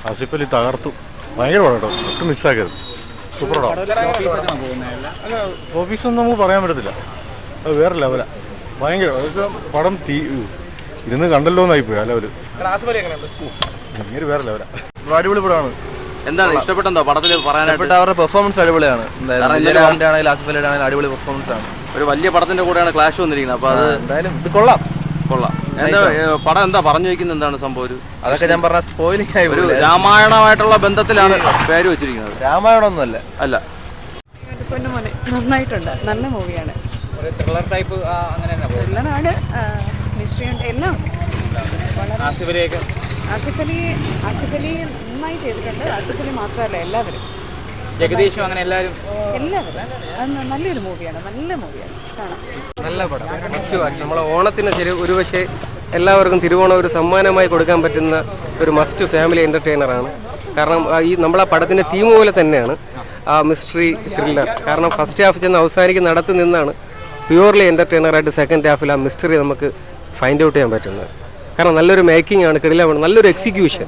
ആസിഫ് അലി തകർത്തു. ഭയങ്കര പടം കേട്ടോ, ഒട്ടും മിസ്സാക്കരുത്. സൂപ്പർ പടം. ഓഫീസൊന്നും നമുക്ക് പറയാൻ പറ്റത്തില്ല, അത് വേറെ ലെവലാ. ഭയങ്കര പടം ഇരുന്ന് കണ്ടല്ലോ എന്നായിപ്പോയി ആ ലെവല്. ഭയങ്കര വേറെ ലെവലാ. അടിപൊളി പടമാണ്. എന്താണ് ഇഷ്ടപ്പെട്ടെന്തോ പടത്തിൽ പറയാനായിട്ട്? അവരുടെ പെർഫോമൻസ് അടിപൊളിയാണ്. ആസിഫ് അലിയുടെ ആണെങ്കിലും അടിപൊളി പെർഫോമൻസ് ആണ്. ഒരു വലിയ പടത്തിന്റെ കൂടെയാണ് ക്ലാഷ് വന്നിരിക്കുന്നത്. അപ്പൊ അത് എന്തായാലും ഇത് കൊള്ളാം. എന്താ പടം എന്താ പറഞ്ഞു വയ്ക്കുന്നത്? എന്താണ് സംഭവം? അതൊക്കെ ഞാൻ പറഞ്ഞ സ്പോയിലിംഗ് ആയി. ഒരു രാമായണമായിട്ടുള്ള ബന്ധത്തിലാണ് പേര് വെച്ചിരിക്കുന്നത്. രാമായണമൊന്നുമല്ല. അല്ല, നന്നായിട്ടുണ്ട്. നല്ല മൂവിയാണ്. ത്രില്ലറാണ്, മിസ്റ്ററി ഉണ്ട്, എല്ലാം ഉണ്ട്. ആസിഫ് അലി നന്നായി ചെയ്തിട്ടുണ്ട്. ആസിഫ് അലി മാത്രമല്ല, എല്ലാവരും, ജഗദീഷും അങ്ങനെ എല്ലാവരും അത് നല്ലൊരു മൂവിയാണ്. നല്ല മൂവിയാണ്, കാണാം. നല്ല പടം, മസ്റ്റ് വാച്ച്. നമ്മളെ ഓണത്തിന് ഒരുപക്ഷെ എല്ലാവർക്കും തിരുവോണം ഒരു സമ്മാനമായി കൊടുക്കാൻ പറ്റുന്ന ഒരു മസ്റ്റ് ഫാമിലി എൻ്റർടൈനറാണ്. കാരണം ഈ നമ്മളെ പടത്തിൻ്റെ തീം പോലെ തന്നെയാണ് ആ മിസ്റ്ററി ത്രില്ലർ. കാരണം ഫസ്റ്റ് ഹാഫ് ചെന്ന് അവസാനിക്കുന്ന നടത്ത് നിന്നാണ് പ്യൂർലി എൻ്റർടൈനറായിട്ട് സെക്കൻഡ് ഹാഫിൽ ആ മിസ്റ്ററി നമുക്ക് ഫൈൻഡ് ഔട്ട് ചെയ്യാൻ പറ്റുന്നത്. കാരണം നല്ലൊരു മേക്കിംഗ് ആണ്, കിടിലമാണ്, നല്ലൊരു എക്സിക്യൂഷൻ,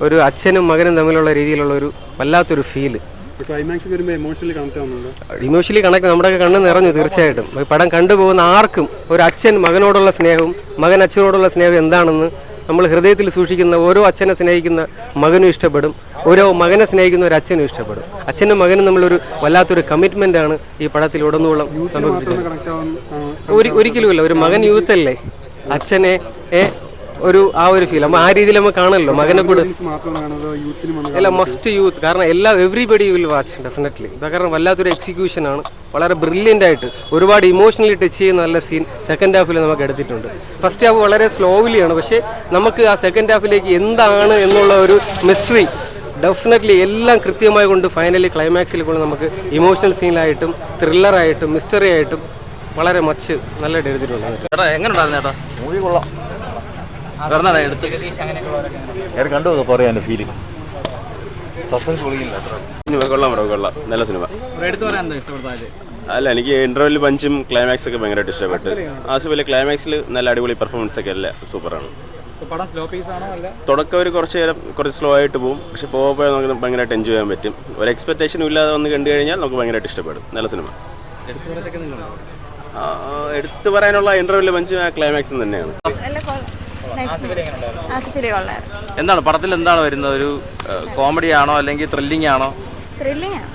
ഒരു അച്ഛനും മകനും തമ്മിലുള്ള രീതിയിലുള്ള ഒരു വല്ലാത്തൊരു ഫീല്. ഇമോഷണലി കണക്ട് നമ്മുടെയൊക്കെ കണ്ണ് നിറഞ്ഞു. തീർച്ചയായിട്ടും പടം കണ്ടുപോകുന്ന ആർക്കും ഒരു അച്ഛൻ മകനോടുള്ള സ്നേഹവും മകൻ അച്ഛനോടുള്ള സ്നേഹം എന്താണെന്ന് നമ്മൾ ഹൃദയത്തിൽ സൂക്ഷിക്കുന്ന ഓരോ അച്ഛനെ സ്നേഹിക്കുന്ന മകനും ഇഷ്ടപ്പെടും, ഓരോ മകനെ സ്നേഹിക്കുന്ന ഒരു അച്ഛനും ഇഷ്ടപ്പെടും. അച്ഛനും മകനും നമ്മളൊരു വല്ലാത്തൊരു കമ്മിറ്റ്മെൻ്റ് ആണ് ഈ പടത്തിൽ ഉടനീളം നമുക്ക് ഒരിക്കലുമില്ല. ഒരു മകൻ യൂത്തല്ലേ, അച്ഛനെ ഒരു ആ ഒരു ഫീൽ ആ രീതിയിൽ നമുക്ക് കാണല്ലോ മകനെ കൂടെ. അല്ല, മസ്റ്റ് യൂത്ത്. കാരണം എവറിബഡി വിൽ വാച്ച് ഡെഫിനറ്റ്ലി. കാരണം വല്ലാത്തൊരു എക്സിക്യൂഷനാണ്, വളരെ ബ്രില്യൻ്റ് ആയിട്ട് ഒരുപാട് ഇമോഷണലി ടച്ച് ചെയ്യുന്ന നല്ല സീൻ സെക്കൻഡ് ഹാഫിൽ നമുക്ക് എടുത്തിട്ടുണ്ട്. ഫസ്റ്റ് ഹാഫ് വളരെ സ്ലോവിലിയാണ്, പക്ഷേ നമുക്ക് ആ സെക്കൻഡ് ഹാഫിലേക്ക് എന്താണ് എന്നുള്ള ഒരു മിസ്റ്ററി ഡെഫിനറ്റ്ലി എല്ലാം കൃത്യമായി കൊണ്ട് ഫൈനലി ക്ലൈമാക്സിൽ കൊണ്ട് നമുക്ക് ഇമോഷണൽ സീനായിട്ടും ത്രില്ലറായിട്ടും മിസ്റ്ററി ആയിട്ടും വളരെ മച്ച് നല്ലതായിട്ട് എടുത്തിട്ടുണ്ട്. ചേട്ടാ എങ്ങനെയുണ്ടായിരുന്നു ചേട്ടാ? മൂവി കൊള്ളാം. കണ്ടു പറയാൻ ഫീലിംഗ് സസ്പെൻസ് പൊളിക്കില്ല. കൊള്ളാം, നല്ല സിനിമ. അല്ല, എനിക്ക് ഇന്റർവെല്ലിൽ പഞ്ചും ക്ലൈമാക്സ് ഒക്കെ ഭയങ്കരമായിട്ട് ഇഷ്ടപ്പെട്ടു. ആസിഫ് അലി ക്ലൈമാക്സിൽ നല്ല അടിപൊളി പെർഫോമൻസ് ഒക്കെ അല്ല, സൂപ്പറാണ്. തുടക്കം ഒരു കുറച്ച് സ്ലോ ആയിട്ട് പോകും, പക്ഷെ പോകുമ്പോൾ നമുക്ക് ഭയങ്കരമായിട്ട് എൻജോയ് ചെയ്യാൻ പറ്റും. ഒരു എക്സ്പെക്ടേഷനും ഇല്ലാതെ വന്ന് കണ്ടു കഴിഞ്ഞാൽ നമുക്ക് ഭയങ്കരമായിട്ട് ഇഷ്ടപ്പെടും. നല്ല സിനിമ. എടുത്തു പറയാനുള്ള ഇന്റർവെല്ലിൽ പഞ്ചും ആ ക്ലൈമാക്സും തന്നെയാണ്. എന്താണ് പടത്തിൽ എന്താണ് വരുന്നത്? ഒരു കോമഡി ആണോ അല്ലെങ്കിൽ ത്രില്ലിംഗ് ആണോ? ത്രില്ലിംഗ് ആണ്.